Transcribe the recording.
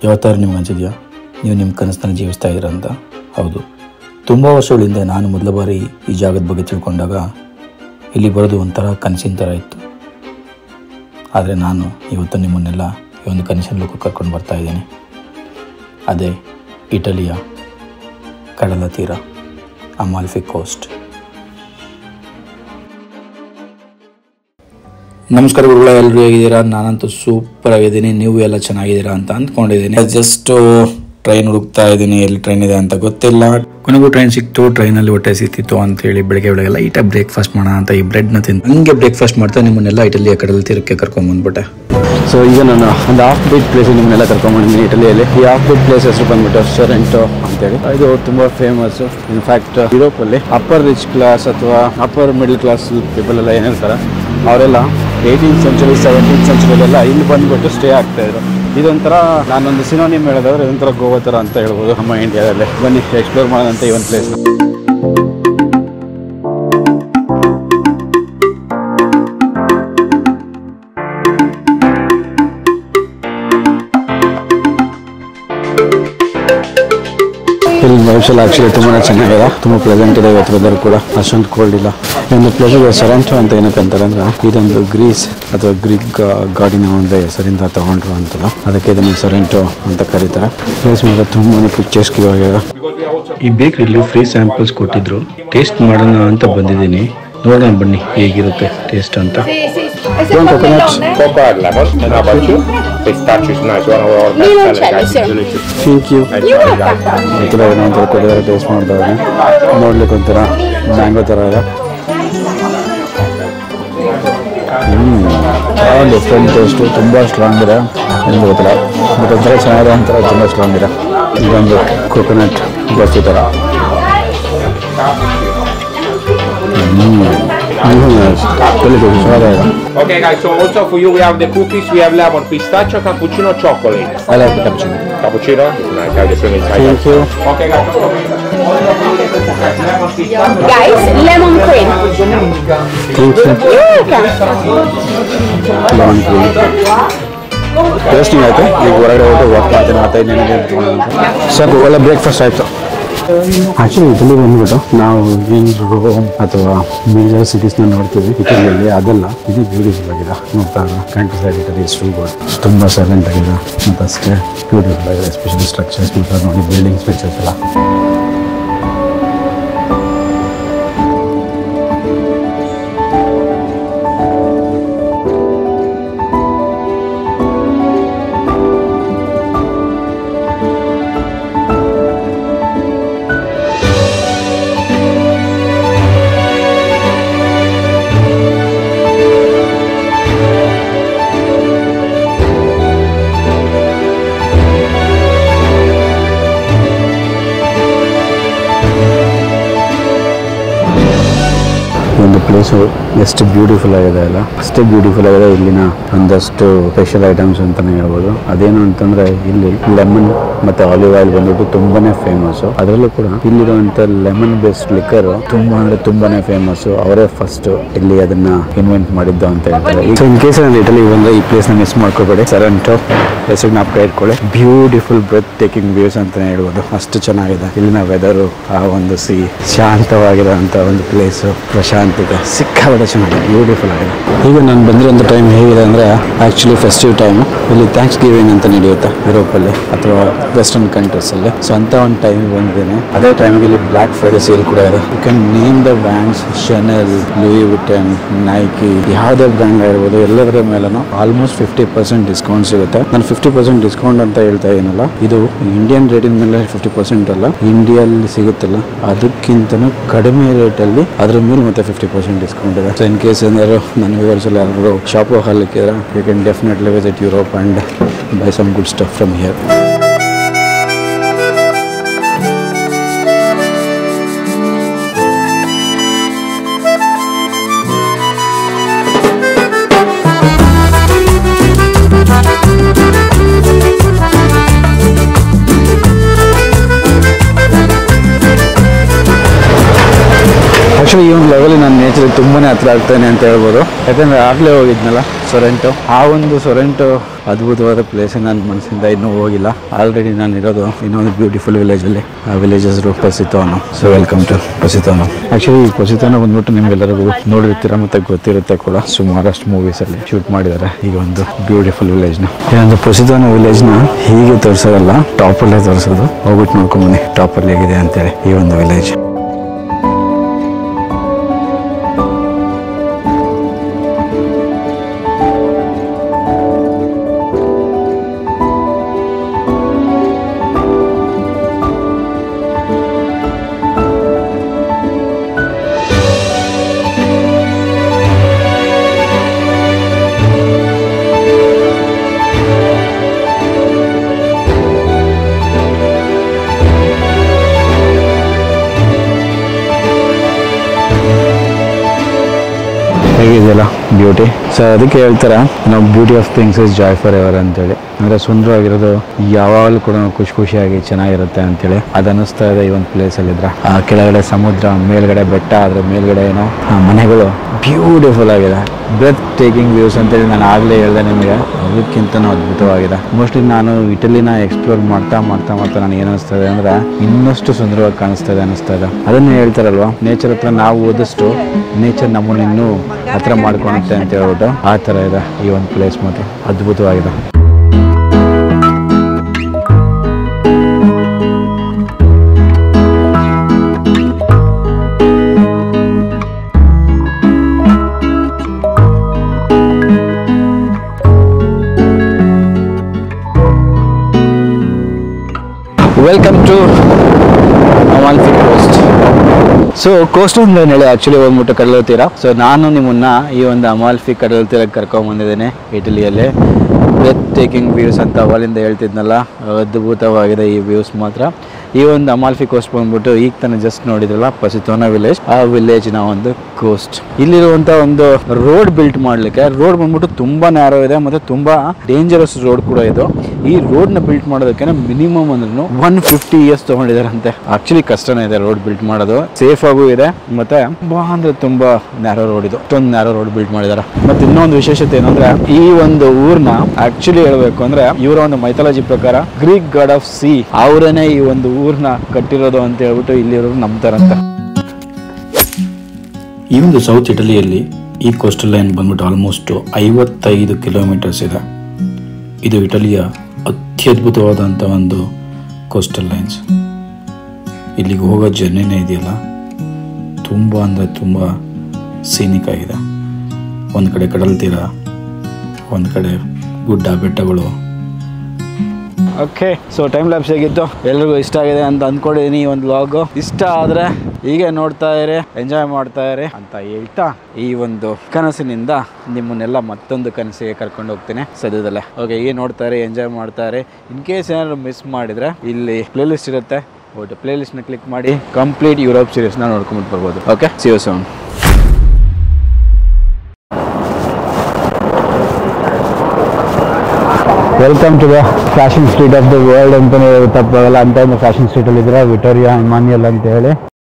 ಯಾವತ್ತಾರು ನಿಮ್ಗೆ ಅನಿಸಿದೆಯಾ ನೀವು ನಿಮ್ಮ ಕನಸನ್ನು ಜೀವಿಸ್ತಾ ಇದ್ದೀರ ಅಂತ? ಹೌದು, ತುಂಬ ವರ್ಷಗಳಿಂದ ನಾನು ಮೊದಲ ಬಾರಿ ಈ ಜಾಗದ ಬಗ್ಗೆ ತಿಳ್ಕೊಂಡಾಗ ಇಲ್ಲಿ ಬರೋದು ಒಂಥರ ಕನಸಿನ ಥರ ಇತ್ತು. ಆದರೆ ನಾನು ಇವತ್ತು ನಿಮ್ಮನ್ನೆಲ್ಲ ಈ ಒಂದು ಕನಸಿನ ಲೋಕಕ್ಕೆ ಕರ್ಕೊಂಡು ಬರ್ತಾ ಇದ್ದೀನಿ. ಅದೇ ಇಟಲಿಯ ಕಡಲ ತೀರ, ಅಮಾಲ್ಫಿ ಕೋಸ್ಟ್. ನಮಸ್ಕಾರ ಗುರುಗಳ, ಎಲ್ಲರೂ ಹೇಗಿದ್ದೀರಾ? ನಾನಂತೂ ಸೂಪರ್ ಆಗಿದ್ದೀನಿ. ನೀವು ಎಲ್ಲ ಚೆನ್ನಾಗಿದ್ದೀರಾ ಅಂತ ಅಂದ್ಕೊಂಡಿದ್ದೀನಿ. ಜಸ್ಟ್ ಟ್ರೈನ್ ಹುಡುಕ್ತಾ ಇದ್ದೀನಿ, ಎಲ್ಲಿ ಟ್ರೈನ್ ಇದೆ ಅಂತ ಗೊತ್ತಿಲ್ಲ. ಕೊನೆಗೂ ಟ್ರೈನ್ ಸಿಕ್ತು. ಟ್ರೈನಲ್ಲಿ ಹೊಟ್ಟೆ ಸಿಕ್ತಿತ್ತು ಅಂತೇಳಿ ಬೆಳಗ್ಗೆ ಲೈಟಾಗಿ ಬ್ರೇಕ್ಫಾಸ್ಟ್ ಮಾಡೋಣ ಅಂತ ಈ ಬ್ರೆಡ್ನ ತಿಂದು ಹಂಗೆ ಬ್ರೇಕ್ಫಾಸ್ಟ್ ಮಾಡ್ತಾ ನಿಮ್ಮನ್ನೆಲ್ಲ ಇಟಲಿಯ ಕಡಲ ತೀರಕ್ಕೆ ಕರ್ಕೊಂಡ್ಬಂದ್ಬಿಟ್ಟೆ. ಸೊ ಈಗ ನಾನು ಒಂದು ಹಾಫ್ ಬೀಟ್ ಪ್ಲೇಸ್ ನಿಮ್ಮನ್ನೆಲ್ಲ ಕರ್ಕೊಂಡ್ಬಂದಿದ್ದೀನಿ ಇಟಲಿಯಲ್ಲಿ. ಈ ಹಾಫ್ ಬೀಟ್ ಪ್ಲೇಸ್ ಹೆಸರು ಬಂದ್ಬಿಟ್ಟು ಸೊರೆಂಟೊ ಅಂತೇಳಿ. ಇದು ತುಂಬ ಫೇಮಸ್. ಇನ್ಫ್ಯಾಕ್ಟ್ ಯುರೋಪಲ್ಲಿ ಅಪ್ಪರ್ ರಿಚ್ ಕ್ಲಾಸ್ ಅಥವಾ ಅಪ್ಪರ್ ಮಿಡಲ್ ಕ್ಲಾಸ್ ಪೀಪಲ್ ಎಲ್ಲ ಏನಿರ್ತಾರೆ ಅವರೆಲ್ಲ 18th ಸೆಂಚುರಿ 17th ಸೆಂಚುರಿಯಲ್ಲೆಲ್ಲ ಇಲ್ಲಿ ಬಂದ್ಬಿಟ್ಟು ಸ್ಟೇ ಆಗ್ತಾಯಿದ್ರು. ಇದೊಂಥರ ನಾನೊಂದು ಸಿನೋನಿಮ್ ಹೇಳೋದಾದ್ರೆ ಇದೊಂಥರ ಗೋವಾ ಥರ ಅಂತ ಹೇಳ್ಬೋದು ನಮ್ಮ ಇಂಡಿಯಾದಲ್ಲೇ. ಬನ್ನಿ ಎಕ್ಸ್ಪ್ಲೋರ್ ಮಾಡೋದಂತ ಈ ಒಂದು ಪ್ಲೇಸ್ನ. ಇಲ್ಲಿ ವೈಬ್ಸ್ ಎಲ್ಲ ಆಕ್ಚುಲಿ ತುಂಬಾ ಚೆನ್ನಾಗಿದೆ, ತುಂಬ ಪ್ಲೆಸೆಂಟ್ ಇದೆ. ಇವತ್ತು ವೆದರ್ ಕೂಡ ಅಷ್ಟೊಂದು ಕೋಲ್ಡ್ ಇಲ್ಲ. ಈ ಒಂದು ಪ್ಲೇಸಿಗೆ ಸೊರೆಂಟೊ ಅಂತ ಏನಕ್ಕೆ ಅಂತಾರೆ ಅಂದ್ರೆ ಇದೊಂದು ಗ್ರೀಸ್ ಅಥವಾ ಗ್ರೀಕ್ ಗಾಡಿನ ಒಂದು ಹೆಸರಿಂದ ತಗೊಂಡ್ರು ಅಂತಲ್ಲ, ಅದಕ್ಕೆ ಇದನ್ನು ಸೊರೆಂಟೊ ಅಂತ ಕರೀತಾರೆ. ಪ್ಲೇಸ್ ಮೇಲೆ ತುಂಬಾ ಪಿಕ್ಚರ್ಸ್ ಆಗಿದೆ. ಈ ಬೇಕ್ರಿಲಿ ಫ್ರೀ ಸ್ಯಾಂಪಲ್ಸ್ ಕೊಟ್ಟಿದ್ರು, ಟೇಸ್ಟ್ ಮಾಡೋಣ ಅಂತ ಬಂದಿದ್ದೀನಿ. ನೋಡೋಣ ಬನ್ನಿ ಹೇಗಿರುತ್ತೆ ಟೇಸ್ಟ್ ಅಂತ. Thank you. ಏನೋ ಕೊಟ್ಟಿದ್ದಾರೆ, ಟೇಸ್ಟ್ ಮಾಡ್ತಾರೆ. ನೋಡ್ಲಿಕ್ಕೆ ಒಂಥರ ಮ್ಯಾಂಗೋ ಥರ ಇದೆ. ಡಿಫ್ರೆಂಟ್ ಟೇಸ್ಟು, ತುಂಬ ಸ್ಟ್ರಾಂಗ್ ಇದೆ. ಏನು ಗೊತ್ತಿಲ್ಲ, ಬಟ್ ಒಂಥರ ಚೆನ್ನಾಗಿದೆ, ಒಂಥರ ತುಂಬ ಸ್ಟ್ರಾಂಗ್ ಇದೆ. ಇದೊಂದು ಕೊಕೊನಟ್ ಬರ್ಫಿ ಥರ. Okay guys, so also for you we have the cookies, we have lemon pistachio, cappuccino, chocolate. I like the cappuccino. Cappuccino? Nice, I have the same inside. Thank you. Okay guys. Guys, lemon cream. Thank you. Lemon cream. Tasting ಆಯಿತು. ಈಗ ಹೊರಗಡೆ ಹೋಗಿ walk ಮಾಡ್ತೀನಿ, ಮತ್ತೆ ಇನ್ನೇನಿದೆ sir. ಒಳ್ಳೆ breakfast ಆಯಿತು. Actually Italy ಬಂದ್ಬಿಟ್ಟು ನಾವು ಏನು ರೋಮ್ ಅಥವಾ ಮೇಜರ್ ಸಿಟೀಸ್ನ ನೋಡ್ತೀವಿ ಇಟಲಿಯಲ್ಲಿ, ಅದೆಲ್ಲ ಇದು ಬ್ಯೂಟಿಫುಲ್ ಆಗಿದೆ. ನೋಡ್ತಾ countryside Italy is too good. ತುಂಬ ಸೈಲೆಂಟ್ ಆಗಿದೆ ಮತ್ತು ಅಷ್ಟೇ ಬ್ಯೂಟಿಫುಲ್ ಆಗಿದೆ. ಎಸ್ಪೆಷಲಿ ಸ್ಟ್ರಕ್ಚರ್ಸ್ ಮತ್ತು ನೋಡಿ ಬಿಲ್ಡಿಂಗ್ಸ್ ಪಿಕ್ಚರ್ಸ್ ಎಲ್ಲ. ಒಂದು ಪ್ಲೇಸು ಎಷ್ಟು ಬ್ಯೂಟಿಫುಲ್ ಆಗಿದೆ ಅಲ್ಲ, ಅಷ್ಟೇ ಬ್ಯೂಟಿಫುಲ್ ಆಗಿದೆ. ಇಲ್ಲಿನ ಒಂದಷ್ಟು ಸ್ಪೆಷಲ್ ಐಟಮ್ಸ್ ಅಂತಲೇ ಹೇಳ್ಬೋದು. ಅದೇನು ಅಂತಂದರೆ ಇಲ್ಲಿ ಲೆಮನ್ ಮತ್ತು ಆಲಿವ್ ಆಯಿಲ್ ಬಂದ್ಬಿಟ್ಟು ತುಂಬಾ ಫೇಮಸ್ಸು. ಅದರಲ್ಲೂ ಕೂಡ ಇಲ್ಲಿರುವಂಥ ಲೆಮನ್ ಬೇಸ್ಡ್ ಲಿಕ್ಕರ್ ತುಂಬ ಅಂದರೆ ತುಂಬಾ ಫೇಮಸ್ಸು. ಅವರೇ ಫಸ್ಟ್ ಇಲ್ಲಿ ಅದನ್ನು ಇನ್ವೆಂಟ್ ಮಾಡಿದ್ದು ಅಂತ ಹೇಳ್ತಾರೆ. ಸೊ ಇನ್ ಕೇಸ್ ನಾನು ಇಟಲಿ ಬಂದರೆ ಈ ಪ್ಲೇಸ್ನ ಮಿಸ್ ಮಾಡ್ಕೋಬೇಡಿ. ಸೊರೆಂಟೊ ಹೆಸರು ಜ್ಞಾಪಕ ಇಟ್ಕೊಳ್ಳಿ. ಬ್ಯೂಟಿಫುಲ್ ಬ್ರೆತ್ ಟೇಕಿಂಗ್ ವ್ಯೂಸ್ ಅಂತಲೇ ಹೇಳ್ಬೋದು. ಅಷ್ಟು ಚೆನ್ನಾಗಿದೆ ಇಲ್ಲಿನ ವೆದರು. ಆ ಒಂದು ಶಾಂತವಾಗಿರೋಂಥ ಒಂದು ಪ್ಲೇಸು, ಪ್ರಶಾಂತತೆ ಸಿಕ್ಕಾಪಟ್ಟೆ ಚೆನ್ನಾಗಿದೆ, ಬ್ಯೂಟಿಫುಲ್ ಆಗಿದೆ. ಈಗ ನಾನು ಬಂದಿರೋಂಥ ಟೈಮ್ ಹೇಗಿದೆ ಅಂದರೆ ಆ್ಯಕ್ಚುಲಿ ಫೆಸ್ಟಿವ್ ಟೈಮು. ಇಲ್ಲಿ ಥ್ಯಾಂಕ್ಸ್ ಗಿವಿಂಗ್ ಅಂತ ನಡೆಯುತ್ತೆ ಯುರೋಪಲ್ಲಿ ಅಥವಾ ವೆಸ್ಟರ್ನ್ ಕಂಟ್ರೀಸಲ್ಲಿ. ಸೊ ಅಂತ ಒಂದು ಟೈಮ್ ಬಂದಿದ್ದೀನಿ. ಅದೇ ಟೈಮಿಗೆ ಇಲ್ಲಿ ಬ್ಲ್ಯಾಕ್ ಫ್ರೈಡೆ ಸೇಲ್ ಕೂಡ ಇದೆ. You can name the brands, Chanel, Louis Vuitton, Nike, ಯಾವುದೇ ಬ್ರ್ಯಾಂಡ್ ಆಗಿರ್ಬೋದು, ಎಲ್ಲದರ ಮೇಲೂ ಆಲ್ಮೋಸ್ಟ್ 50% ಡಿಸ್ಕೌಂಟ್ ಸಿಗುತ್ತೆ. ನಾನು 50% ಡಿಸ್ಕೌಂಟ್ ಅಂತ ಹೇಳ್ತಾ ಏನಲ್ಲ, ಇದು ಇಂಡಿಯನ್ ರೇಟಿನ ಮೇಲೆ 50% ಅಲ್ಲ, ಇಂಡಿಯಲ್ಲಿ ಸಿಗುತ್ತಲ್ಲ ಅದಕ್ಕಿಂತನೂ ಕಡಿಮೆ ರೇಟಲ್ಲಿ ಅದ್ರ ಮೇಲೆ ಮತ್ತೆ 50% ಡಿಸ್ಕೌಂಟ್ ಇದೆ. ಸೊ ಇನ್ ಕೇಸ್ ಏನಾದ್ರು ನನ್ನ ವ್ಯೂವರ್ಸಲ್ಲಿ ಯಾರು ಶಾಪ್ ಹೋಗಲಿಕ್ಕಿದ್ರೆ you can definitely visit Europe and buy some good stuff from here. Actually ಈ ಒಂದು ಲೆವೆಲ್ ನಾನು ನೇಚರ್ ತುಂಬಾ ಹತ್ರ ಆಗ್ತಾನೆ ಅಂತ ಹೇಳ್ಬೋದು. ಯಾಕಂದರೆ ಆಗಲೇ ಹೋಗಿದ್ನಲ್ಲ ಸೊರೆಂಟೊ. ಆ ಒಂದು ಸೊರೆಂಟೊ ಅದ್ಭುತವಾದ ಪ್ಲೇಸ್ ನನ್ನ ಮನಸ್ಸಿಂದ ಇನ್ನೂ ಹೋಗಿಲ್ಲ. ಆಲ್ರೆಡಿ ನಾನು ಇರೋದು ಇನ್ನೊಂದು ಬ್ಯೂಟಿಫುಲ್ ವಿಲೇಜಲ್ಲಿ. ಆ ವಿಲೇಜ್ ಹೆಸರು Positano. So welcome to Positano. Actually Positano ಬಂದ್ಬಿಟ್ಟು ನಿಮ್ಗೆಲ್ಲರಿಗೂ ನೋಡಿರ್ತೀರ ಮತ್ತು ಗೊತ್ತಿರುತ್ತೆ ಕೂಡ. ಸುಮಾರಷ್ಟು ಮೂವೀಸಲ್ಲಿ ಶೂಟ್ ಮಾಡಿದ್ದಾರೆ ಈ ಒಂದು ಬ್ಯೂಟಿಫುಲ್ ವಿಲೇಜ್ನ. ಈ ಒಂದು ಪೊಸಿತಾನೋ ವಿಲೇಜ್ನ ಹೀಗೆ ತೋರಿಸೋದಲ್ಲ, ಟಾಪಲ್ಲೇ ತೋರಿಸೋದು. ಹೋಗ್ಬಿಟ್ಟು ನೋಡ್ಕೊಂಬನ್ನಿ ಟಾಪಲ್ಲಿ ಹೇಗಿದೆ ಅಂತೇಳಿ ಈ ಒಂದು ವಿಲೇಜ್. ಹೇಗಿದೆಯಲ್ಲ ಬ್ಯೂಟಿ. ಸೊ ಅದಕ್ಕೆ ಹೇಳ್ತಾರೆ ನಾವು beauty of things is Joy for ever ಅಂತೇಳಿ. ಅಂದರೆ ಸುಂದರವಾಗಿರೋದು ಯಾವಾಗಲೂ ಕೂಡ ಖುಷಿಯಾಗಿ ಚೆನ್ನಾಗಿರುತ್ತೆ ಅಂತೇಳಿ ಅದು ಅನ್ನಿಸ್ತಾ ಇದೆ ಈ ಒಂದು ಪ್ಲೇಸಲ್ಲಿದ್ರೆ. ಆ ಕೆಳಗಡೆ ಸಮುದ್ರ, ಮೇಲ್ಗಡೆ ಬೆಟ್ಟ, ಅದರ ಮೇಲ್ಗಡೆ ಏನೋ ಮನೆಗಳು ಬ್ಯೂಟಿಫುಲ್ ಆಗಿದೆ. ಬ್ರೆತ್ ಟೇಕಿಂಗ್ ವ್ಯೂಸ್ ಅಂತೇಳಿ ನಾನು ಆಗಲೇ ಹೇಳಿದೆ ನಿಮಗೆ, ಅದಕ್ಕಿಂತನೂ ಅದ್ಭುತವಾಗಿದೆ. ಮೋಸ್ಟ್ಲಿ ನಾನು ಇಟಲಿನ ಎಕ್ಸ್ಪ್ಲೋರ್ ಮಾಡ್ತಾ ನನಗೆ ಏನು ಅನಿಸ್ತದೆ ಅಂದರೆ ಇನ್ನಷ್ಟು ಸುಂದರವಾಗಿ ಕಾಣಿಸ್ತಾ ಇದೆ. ಅದನ್ನು ಹೇಳ್ತಾರಲ್ವ, ನೇಚರ್ ಹತ್ರ ನಾವು ಹೋದಷ್ಟು ನೇಚರ್ ನಮ್ಮನ್ನು ಇನ್ನೂ ಹತ್ರ ಮಾಡ್ಕೊಳುತ್ತೆ ಅಂತ ಹೇಳ್ಬಿಟ್ಟು ಆ ಥರ ಇದೆ ಈ ಒಂದು ಪ್ಲೇಸ್. ಮಾತ್ರ ಅದ್ಭುತವಾಗಿದೆ. Welcome to Amalfi coast. So coast ಅಂತ ಹೇಳಿ ಆ್ಯಕ್ಚುಲಿ ಹೋಗ್ಬಿಟ್ಟು ಕಡಲ ತೀರ. ಸೊ ನಾನು ನಿಮ್ಮನ್ನ ಈ ಒಂದು ಅಮಾಲ್ಫಿ ಕಡಲ ತೀರಕ್ಕೆ ಕರ್ಕೊಂಡ್ಬಂದಿದ್ದೇನೆ ಇಟಲಿಯಲ್ಲಿ. ಬ್ರೆತ್ ಟೇಕಿಂಗ್ ವ್ಯೂಸ್ ಅಂತ ಅವಾಲಿಂದ ಹೇಳ್ತಿದ್ನಲ್ಲ, ಅದ್ಭುತವಾಗಿದೆ ಈ ವ್ಯೂಸ್ ಮಾತ್ರ. ಈ ಒಂದು ಅಮಾಲ್ಫಿ ಕೋಸ್ಟ್ ಬಂದ್ಬಿಟ್ಟು ಈಗ ತಾನೇ ಜಸ್ಟ್ ನೋಡಿದ್ರಲ್ಲ ಪೊಸಿತಾನೋ ವಿಲೇಜ್, ಆ ವಿಲೇಜ್ನ ಒಂದು ಕೋಸ್ಟ್. ಇಲ್ಲಿರುವಂಥ ಒಂದು ರೋಡ್ ಬಿಲ್ಟ್ ಮಾಡಲಿಕ್ಕೆ, ರೋಡ್ ಬಂದ್ಬಿಟ್ಟು ತುಂಬ ನ್ಯಾರೋ ಇದೆ ಮತ್ತು ತುಂಬ ಡೇಂಜರಸ್ ರೋಡ್ ಕೂಡ ಇದು. ಈ ರೋಡ್ನ ಬಿಲ್ಟ್ ಮಾಡೋದಕ್ಕೆ ಮಿನಿಮಮ್ ಅಂದ್ರೂ 150 years ತೊಗೊಂಡಿದ್ದಾರಂತೆ. ಆಕ್ಚುಲಿ ಕಷ್ಟನೇ ಇದೆ ರೋಡ್ ಬಿಲ್ಟ್ ಮಾಡೋದು, ಸೇಫ್ ಆಗೂ ಇದೆ ಮತ್ತೆ ತುಂಬಾ ಅಂದ್ರೆ ತುಂಬಾ ನ್ಯಾರೋ ರೋಡ್ ಇದು. ಇಷ್ಟೊಂದು ನ್ಯಾರೋ ರೋಡ್ ಬಿಲ್ಟ್ ಮಾಡಿದ್ದಾರೆ. ಮತ್ತೆ ಇನ್ನೊಂದು ವಿಶೇಷತೆ ಏನಂದ್ರೆ ಈ ಒಂದು ಊರ್ನ ಆಕ್ಚುಲಿ ಹೇಳ್ಬೇಕು ಅಂದ್ರೆ ಇವರ ಒಂದು ಮೈಥಾಲಜಿ ಪ್ರಕಾರ ಗ್ರೀಕ್ ಗಾಡ್ ಆಫ್ ಸಿ ಅವರೇನೆ ಈ ಒಂದು ಊರ್ನ ಕಟ್ಟಿರೋದು ಅಂತ ಹೇಳ್ಬಿಟ್ಟು ಇಲ್ಲಿರೋರು ನಂಬ್ತಾರಂತೆ. ಈ ಒಂದು ಸೌತ್ ಇಟಲಿಯಲ್ಲಿ ಈ ಕೋಸ್ಟಲ್ ಲೈನ್ ಬಂದ್ಬಿಟ್ಟು ಆಲ್ಮೋಸ್ಟ್ 55 ಕಿಲೋಮೀಟರ್ಸ್ ಇದೆ. ಇದು ಇಟಲಿಯ ಅತ್ಯದ್ಭುತವಾದಂಥ ಒಂದು ಕೋಸ್ಟಲ್ ಲೈನ್ಸ್. ಇಲ್ಲಿಗೆ ಹೋಗೋ ಜರ್ನಿನೇ ಇದೆಯಲ್ಲ, ತುಂಬ ಅಂದರೆ ತುಂಬ ಸೀನಿಕ್ ಆಗಿದೆ. ಒಂದು ಕಡೆ ಕಡಲ ತೀರ, ಒಂದು ಕಡೆ ಗುಡ್ಡ ಬೆಟ್ಟಗಳು. ಓಕೆ, ಸೊ ಟೈಮ್ ಲ್ಯಾಪ್ಸ್ ಹೇಗಿತ್ತು? ಎಲ್ರಿಗೂ ಇಷ್ಟ ಆಗಿದೆ ಅಂತ ಅಂದ್ಕೊಂಡಿದ್ದೀನಿ. ಈ ಒಂದು ವ್ಲಾಗು ಇಷ್ಟ ಆದರೆ ಹೀಗೆ ನೋಡ್ತಾ ಇರಿ, ಎಂಜಾಯ್ ಮಾಡ್ತಾ ಇರಿ ಅಂತ ಹೇಳ್ತಾ ಈ ಒಂದು ಕನಸಿನಿಂದ ನಿಮ್ಮನ್ನೆಲ್ಲ ಮತ್ತೊಂದು ಕನಸಿಗೆ ಕರ್ಕೊಂಡು ಹೋಗ್ತೀನಿ ಸದ್ಯದಲ್ಲೇ. ಓಕೆ, ಹೀಗೆ ನೋಡ್ತಾ ಇರಿ, ಎಂಜಾಯ್ ಮಾಡ್ತಾ ಇರಿ. ಇನ್ ಕೇಸ್ ಏನಾದ್ರು ಮಿಸ್ ಮಾಡಿದರೆ ಇಲ್ಲಿ ಪ್ಲೇ ಲಿಸ್ಟ್ ಇರುತ್ತೆ, ಓಕೆ ಪ್ಲೇ ಲಿಸ್ಟ್ನ ಕ್ಲಿಕ್ ಮಾಡಿ ಕಂಪ್ಲೀಟ್ ಯುರೋಪ್ ಸೀರೀಸ್ನ ನೋಡ್ಕೊಂಬಿಟ್ಟು ಬರ್ಬೋದು. Okay, see you soon. Welcome to the fashion street of the world ಅಂತಲೇ ತಪ್ಪಾಗಲ್ಲ. ಅಂತ ಒಂದು ಫ್ಯಾಷನ್ ಸ್ಟ್ರೀಟಲ್ಲಿ ಇದ್ರೆ ವಿಕ್ಟೋರಿಯಾ ಇಮಾನ್ಯುಯಲ್ ಅಂತ ಹೇಳಿ